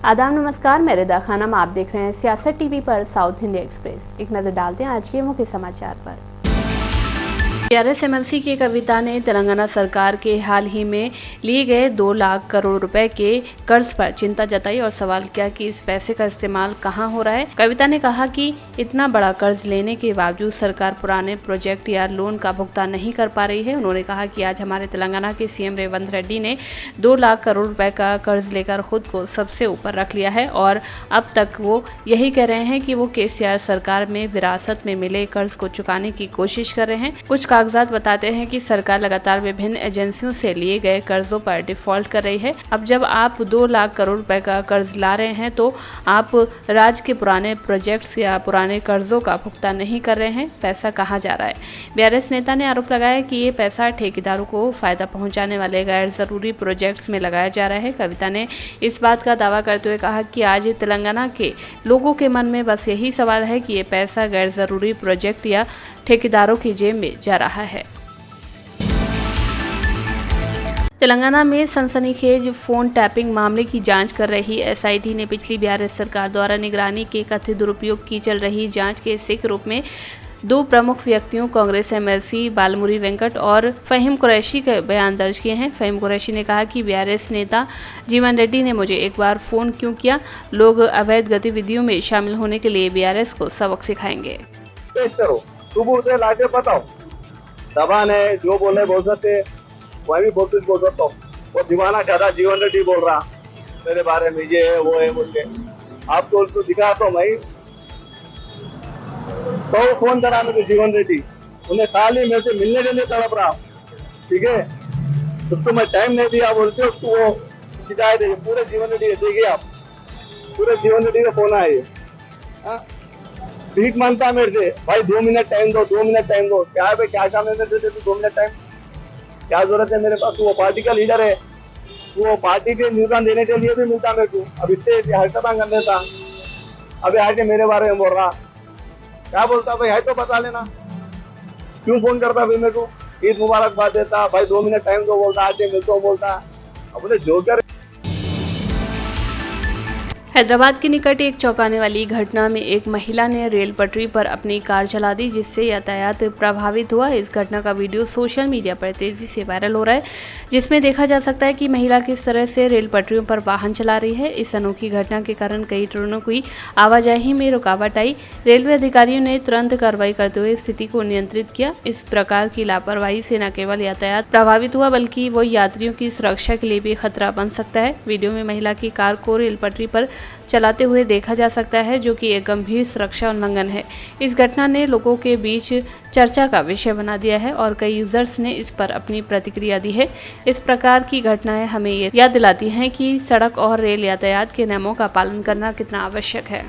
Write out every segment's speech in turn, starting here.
आदाब नमस्कार, मैं रिदा खानम। आप देख रहे हैं सियासत टीवी पर साउथ इंडिया एक्सप्रेस। एक नजर डालते हैं आज के मुख्य समाचार पर। टीआरएस एमएलसी की कविता ने तेलंगाना सरकार के हाल ही में लिए गए 2 लाख करोड़ रुपए के कर्ज पर चिंता जताई और सवाल किया कि इस पैसे का इस्तेमाल कहां हो रहा है। कविता ने कहा कि इतना बड़ा कर्ज लेने के बावजूद सरकार पुराने प्रोजेक्ट या लोन का भुगतान नहीं कर पा रही है। उन्होंने कहा कि आज हमारे तेलंगाना के सीएम रेवंत रेड्डी ने 2 लाख करोड़ रुपए का कर्ज लेकर खुद को सबसे ऊपर रख लिया है और अब तक वो यही कह रहे हैं कि वो केसीआर सरकार में विरासत में मिले कर्ज को चुकाने की कोशिश कर रहे हैं। कुछ कागजात बताते हैं कि सरकार लगातार विभिन्न एजेंसियों से लिए गए कर्जों पर डिफॉल्ट कर रही है। अब जब आप 2 लाख करोड़ रुपए का कर्ज ला रहे हैं तो आप राज्य के पुराने प्रोजेक्ट्स या पुराने कर्जों का भुगतान नहीं कर रहे हैं। पैसा कहाँ जा रहा है? बीआरएस नेता ने आरोप लगाया कि ये पैसा ठेकेदारों को फायदा पहुंचाने वाले गैर जरूरी प्रोजेक्ट्स में लगाया जा रहा है। कविता ने इस बात का दावा करते हुए कहा कि आज तेलंगाना के लोगों के मन में बस यही सवाल है कि ये पैसा गैर जरूरी प्रोजेक्ट या ठेकेदारों की जेब में जा रहा है। तेलंगाना में सनसनीखेज फोन टैपिंग मामले की जांच कर रही एसआईटी ने पिछली बीआरएस सरकार द्वारा निगरानी के कथित दुरुपयोग की चल रही जांच के हिस्से के रूप में 2 प्रमुख व्यक्तियों कांग्रेस एमएलसी बालमुरी वेंकट और फहीम कुरैशी के बयान दर्ज किए हैं। फहीम कुरैशी ने कहा कि बीआरएस नेता जीवन रेड्डी ने मुझे एक बार फोन क्यों किया? लोग अवैध गतिविधियों में शामिल होने के लिए बीआरएस को सबक सिखाएंगे। सबूत है, लाके बताओ। दबान है, जो बोले बोल सकते, वही भी बहुत कुछ बोल सकता हूँ। वो दीवाना ज्यादा जीवन रेड्डी बोल रहा मेरे बारे में, ये है वो है बोल के। आपको उसको दिखा तो मैं तो फोन करा मुझे जीवन रेड्डी, उन्हें खाली मेरे से मिलने के लिए तड़प रहा, ठीक है। उसको मैं टाइम नहीं दिया बोलते, उसको वो शिकायत है। पूरे जीवन रेड्डी देखिए आप, पूरे जीवन रेड्डी का फोन आए, भीख मांगता मेरे से, भाई 2 मिनट टाइम दो, 2 मिनट टाइम दो। क्या है, क्या काम है मेरे से? 2 मिनट टाइम क्या जरूरत है मेरे पास? वो पार्टी का लीडर है, वो पार्टी के न्यूज़ देने के लिए भी मिलता मेरे को। अब इससे हरकत कर लेता, अभी आके मेरे बारे में बोल रहा, क्या बोलता भाई? है तो बता लेना, क्यों फोन करता भाई मेरे को? ईद मुबारकबाद देता, भाई 2 मिनट टाइम दो बोलता, आके मिलता बोलता। अब उन्हें जो कर। हैदराबाद के निकट एक चौंकाने वाली घटना में एक महिला ने रेल पटरी पर अपनी कार चला दी, जिससे यातायात प्रभावित हुआ। इस घटना का वीडियो सोशल मीडिया पर तेजी से वायरल हो रहा है, जिसमें देखा जा सकता है कि महिला किस तरह से रेल पटरियों पर वाहन चला रही है। इस अनोखी घटना के कारण कई ट्रेनों की आवाजाही में रुकावट आई। रेलवे अधिकारियों ने तुरंत कार्रवाई करते हुए स्थिति को नियंत्रित किया। इस प्रकार की लापरवाही से न केवल यातायात प्रभावित हुआ, बल्कि वो यात्रियों की सुरक्षा के लिए भी खतरा बन सकता है। वीडियो में महिला की कार को रेल पटरी पर चलाते हुए देखा जा सकता है, जो कि एक गंभीर सुरक्षा उल्लंघन है। इस घटना ने लोगों के बीच चर्चा का विषय बना दिया है और कई यूजर्स ने इस पर अपनी प्रतिक्रिया दी है। इस प्रकार की घटनाएं हमें ये याद दिलाती हैं कि सड़क और रेल यातायात के नियमों का पालन करना कितना आवश्यक है।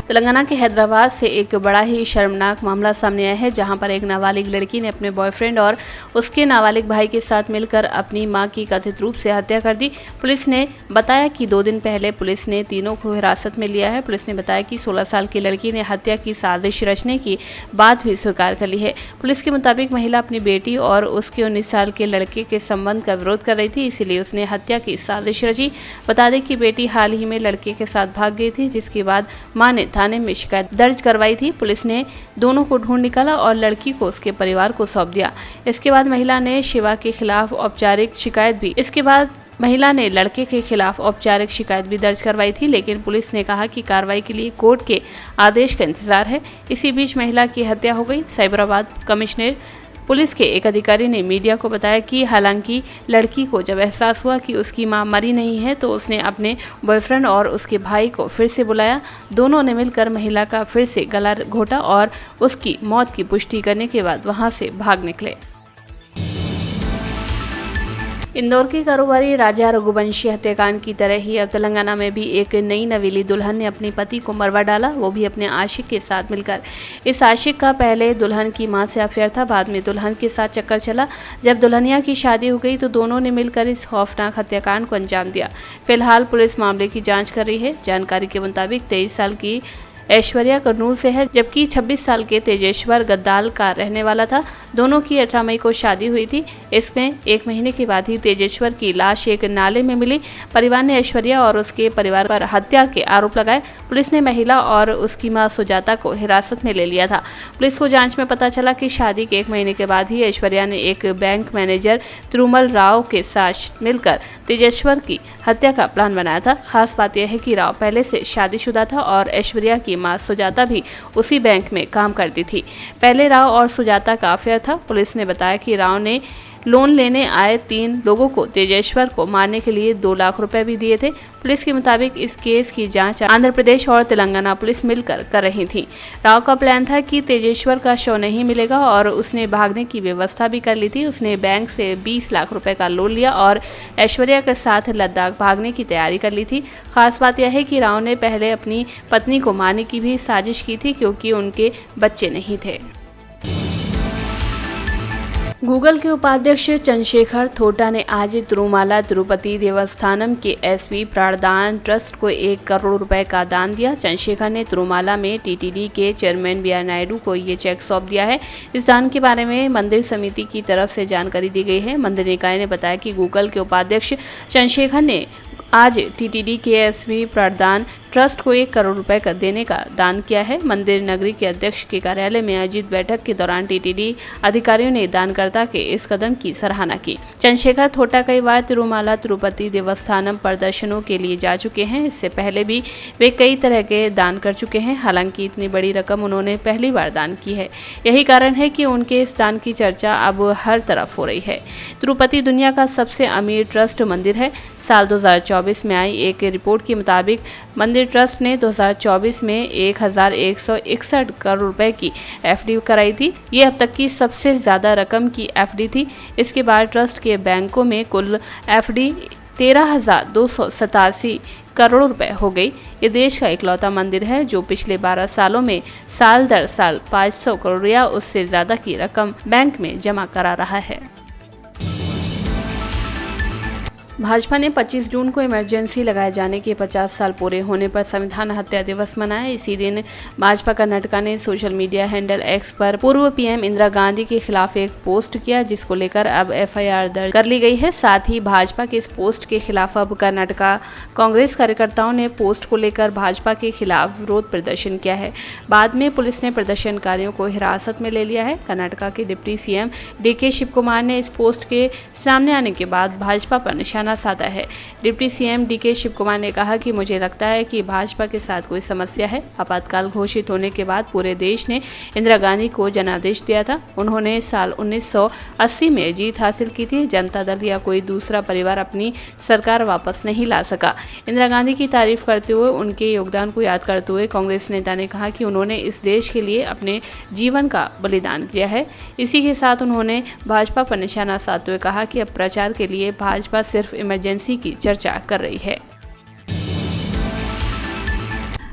तेलंगाना के हैदराबाद से एक बड़ा ही शर्मनाक मामला सामने आया है, जहां पर एक नाबालिग लड़की ने अपने बॉयफ्रेंड और उसके नाबालिग भाई के साथ मिलकर अपनी मां की कथित रूप से हत्या कर दी। पुलिस ने बताया कि 2 दिन पहले पुलिस ने तीनों को हिरासत में लिया है। पुलिस ने बताया कि 16 साल की लड़की ने हत्या की साजिश रचने की बात भी स्वीकार कर ली है। पुलिस के मुताबिक महिला अपनी बेटी और उसके 19 साल के लड़के के संबंध का विरोध कर रही थी, इसीलिए उसने हत्या की साजिश रची। बता दें कि बेटी हाल ही में लड़के के साथ भाग गई थी, जिसके बाद मां ने थाने में शिकायत दर्ज करवाई थी। पुलिस ने दोनों को ढूंढ निकाला और लड़की को उसके परिवार को सौंप दिया। इसके बाद महिला ने शिवा के खिलाफ औपचारिक शिकायत भी दर्ज करवाई थी, लेकिन पुलिस ने कहा कि कार्रवाई के लिए कोर्ट के आदेश का इंतजार है। इसी बीच महिला की हत्या हो गई। साइबराबाद कमिश्नर पुलिस के एक अधिकारी ने मीडिया को बताया कि हालांकि लड़की को जब एहसास हुआ कि उसकी मां मरी नहीं है, तो उसने अपने बॉयफ्रेंड और उसके भाई को फिर से बुलाया। दोनों ने मिलकर महिला का फिर से गला घोटा और उसकी मौत की पुष्टि करने के बाद वहां से भाग निकले। इंदौर के कारोबारी राजा रघुवंशी हत्याकांड की तरह ही अब तेलंगाना में भी एक नई नवेली दुल्हन ने अपने पति को मरवा डाला, वो भी अपने आशिक के साथ मिलकर। इस आशिक का पहले दुल्हन की मां से अफेयर था, बाद में दुल्हन के साथ चक्कर चला। जब दुल्हनिया की शादी हो गई तो दोनों ने मिलकर इस खौफनाक हत्याकांड को अंजाम दिया। फिलहाल पुलिस मामले की जांच कर रही है। जानकारी के मुताबिक 23 साल की ऐश्वर्या कर्नूल से है, जबकि 26 साल के तेजेश्वर गद्दाल का रहने वाला था। दोनों की 18 मई को शादी हुई थी। इसमें 1 महीने के बाद ही तेजेश्वर की लाश एक नाले में मिली। परिवार ने ऐश्वर्या और उसके परिवार पर हत्या के आरोप लगाए। पुलिस ने महिला और उसकी मां सुजाता को हिरासत में ले लिया था। पुलिस को जांच में पता चला कि शादी के 1 महीने के बाद ही ऐश्वर्या ने एक बैंक मैनेजर तिरुमल राव के साथ मिलकर तेजेश्वर की हत्या का प्लान बनाया था। खास बात यह है कि राव पहले से शादीशुदा था और ऐश्वर्या की मां सुजाता भी उसी बैंक में काम करती थी। पहले राव और सुजाता का अफेयर था। पुलिस ने बताया कि राव ने लोन लेने आए 3 लोगों को तेजेश्वर को मारने के लिए 2 लाख रुपए भी दिए थे। पुलिस के मुताबिक इस केस की जांच आंध्र प्रदेश और तेलंगाना पुलिस मिलकर कर रही थी। राव का प्लान था कि तेजेश्वर का शव नहीं मिलेगा और उसने भागने की व्यवस्था भी कर ली थी। उसने बैंक से 20 लाख रुपए का लोन लिया और ऐश्वर्या के साथ लद्दाख भागने की तैयारी कर ली थी। खास बात यह है कि राव ने पहले अपनी पत्नी को मारने की भी साजिश की थी, क्योंकि उनके बच्चे नहीं थे। गूगल के उपाध्यक्ष चंद्रशेखर थोटा ने आज तिरुमाला तिरुपति देवस्थानम के एसवी प्राणदान ट्रस्ट को 1 करोड़ रुपए का दान दिया। चंद्रशेखर ने तिरुमाला में टीटीडी के चेयरमैन वी आर नायडू को ये चेक सौंप दिया है। इस दान के बारे में मंदिर समिति की तरफ से जानकारी दी गई है। मंदिर निकाय ने बताया कि गूगल के उपाध्यक्ष चंद्रशेखर ने आज टीटीडी के एसवी प्राणदान ट्रस्ट को 1 करोड़ रुपए का देने का दान किया है। मंदिर नगरी के अध्यक्ष के कार्यालय में आयोजित बैठक के दौरान टीटीडी अधिकारियों ने दानकर्ता के इस कदम की सराहना की। चंद्रशेखर थोटा कई बार तिरुमाला तिरुपति देवस्थानम प्रदर्शनों के लिए जा चुके हैं। इससे पहले भी वे कई तरह के दान कर चुके हैं। हालांकि इतनी बड़ी रकम उन्होंने पहली बार दान की है। यही कारण है कि उनके इस दान की चर्चा अब हर तरफ हो रही है। तिरुपति दुनिया का सबसे अमीर ट्रस्ट मंदिर है। साल 2024 में आई एक रिपोर्ट के मुताबिक मंदिर ट्रस्ट ने 2024 में 1161 करोड़ रुपए की एफडी कराई थी। ये अब तक की सबसे ज्यादा रकम की एफडी थी। इसके बाद ट्रस्ट के बैंकों में कुल एफडी 13,287 करोड़ रुपए हो गई। ये देश का इकलौता मंदिर है जो पिछले 12 सालों में साल दर साल 500 करोड़ या उससे ज्यादा की रकम बैंक में जमा करा रहा है। भाजपा ने 25 जून को इमरजेंसी लगाए जाने के 50 साल पूरे होने पर संविधान हत्या दिवस मनाया। इसी दिन भाजपा कर्नाटका ने सोशल मीडिया हैंडल एक्स पर पूर्व पीएम इंदिरा गांधी के खिलाफ एक पोस्ट किया, जिसको लेकर अब एफआईआर दर्ज कर ली गई है। साथ ही भाजपा के इस पोस्ट के खिलाफ अब कर्नाटका कांग्रेस कार्यकर्ताओं ने पोस्ट को लेकर भाजपा के खिलाफ विरोध प्रदर्शन किया है। बाद में पुलिस ने प्रदर्शनकारियों को हिरासत में ले लिया है। कर्नाटका के deputy CM DK Shivakumar ने इस पोस्ट के सामने आने के बाद भाजपा पर निशाना साधा है। Deputy CM DK Shivakumar ने कहा कि मुझे लगता है कि भाजपा के साथ कोई समस्या है। आपातकाल घोषित होने के बाद पूरे देश ने इंदिरा गांधी को जनादेश दिया था। उन्होंने साल 1980 में जीत हासिल की थी। जनता दल या कोई दूसरा परिवार अपनी सरकार वापस नहीं ला सका। इंदिरा गांधी की तारीफ करते हुए उनके योगदान को याद करते हुए कांग्रेस नेता ने कहा कि उन्होंने इस देश के लिए अपने जीवन का बलिदान किया है। इसी के साथ उन्होंने भाजपा पर निशाना साधते हुए कहा कि अब प्रचार के लिए भाजपा सिर्फ इमरजेंसी की चर्चा कर रही है।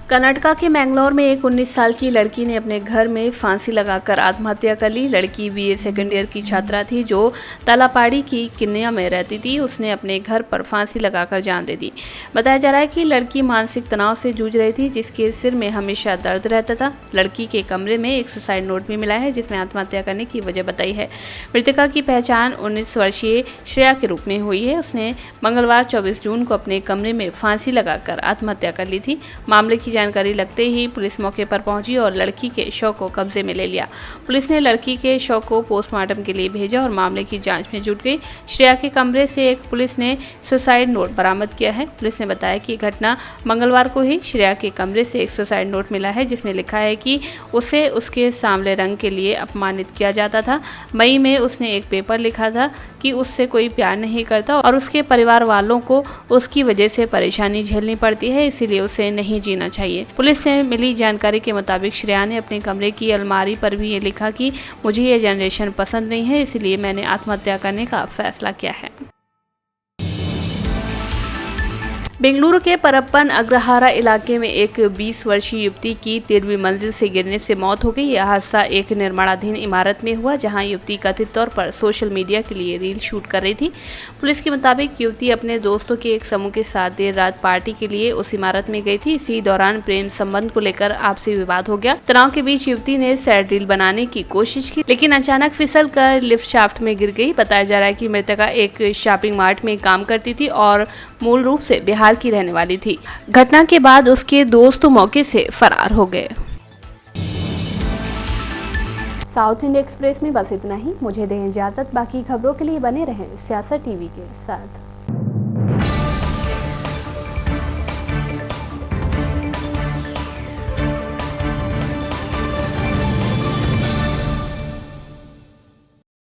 कर्नाटका के मैंगलोर में एक 19 साल की लड़की ने अपने घर में फांसी लगाकर आत्महत्या कर ली। लड़की बीए सेकेंड ईयर की छात्रा थी जो तालापाड़ी की किन्या में रहती थी। उसने अपने घर पर फांसी लगाकर जान दे दी। बताया जा रहा है कि लड़की मानसिक तनाव से जूझ रही थी, जिसके सिर में हमेशा दर्द रहता था। लड़की के कमरे में एक सुसाइड नोट भी मिला है, जिसमें आत्महत्या करने की वजह बताई है। मृतका की पहचान 19 वर्षीय श्रेया के रूप में हुई है। उसने मंगलवार 24 जून को अपने कमरे में फांसी लगाकर आत्महत्या कर ली थी। मामले की जानकारी लगते ही पुलिस मौके पर पहुंची और लड़की के शव को कब्जे में ले लिया। पुलिस ने लड़की के शव को पोस्टमार्टम के लिए भेजा और मामले की जांच में जुट गई। श्रेया के कमरे से एक पुलिस ने सुसाइड नोट बरामद किया है। पुलिस ने बताया कि घटना मंगलवार को ही श्रेया के कमरे से एक सुसाइड नोट मिला है, जिसमें लिखा है कि उसे उसके सांवले रंग के लिए अपमानित किया जाता था। मई में उसने एक पेपर लिखा था कि उससे कोई प्यार नहीं करता और उसके परिवार वालों को उसकी वजह से परेशानी झेलनी पड़ती है, इसीलिए उसे नहीं जीना चाहिए। पुलिस से मिली जानकारी के मुताबिक श्रेया ने अपने कमरे की अलमारी पर भी ये लिखा कि मुझे ये जनरेशन पसंद नहीं है, इसलिए मैंने आत्महत्या करने का फैसला किया है। बेंगलुरु के परप्पन अग्रहारा इलाके में एक 20 वर्षीय युवती की 13वीं मंजिल से गिरने से मौत हो गई। यह हादसा एक निर्माणाधीन इमारत में हुआ, जहां युवती कथित तौर पर सोशल मीडिया के लिए रील शूट कर रही थी। पुलिस के मुताबिक युवती अपने दोस्तों के एक समूह के साथ देर रात पार्टी के लिए उस इमारत में गई थी। इसी दौरान प्रेम संबंध को लेकर आपसी विवाद हो गया। तनाव के बीच युवती ने सैड रील बनाने की कोशिश की, लेकिन अचानक फिसल कर लिफ्ट शाफ्ट में गिर गई। बताया जा रहा है कि मृतका एक शॉपिंग मार्ट में काम करती थी और मूल रूप से बिहार की रहने वाली थी। घटना के बाद उसके दोस्त मौके से फरार हो गए। साउथ इंडिया एक्सप्रेस में बस इतना ही। मुझे दें इजाजत। बाकी खबरों के लिए बने रहें सियासत टीवी के साथ।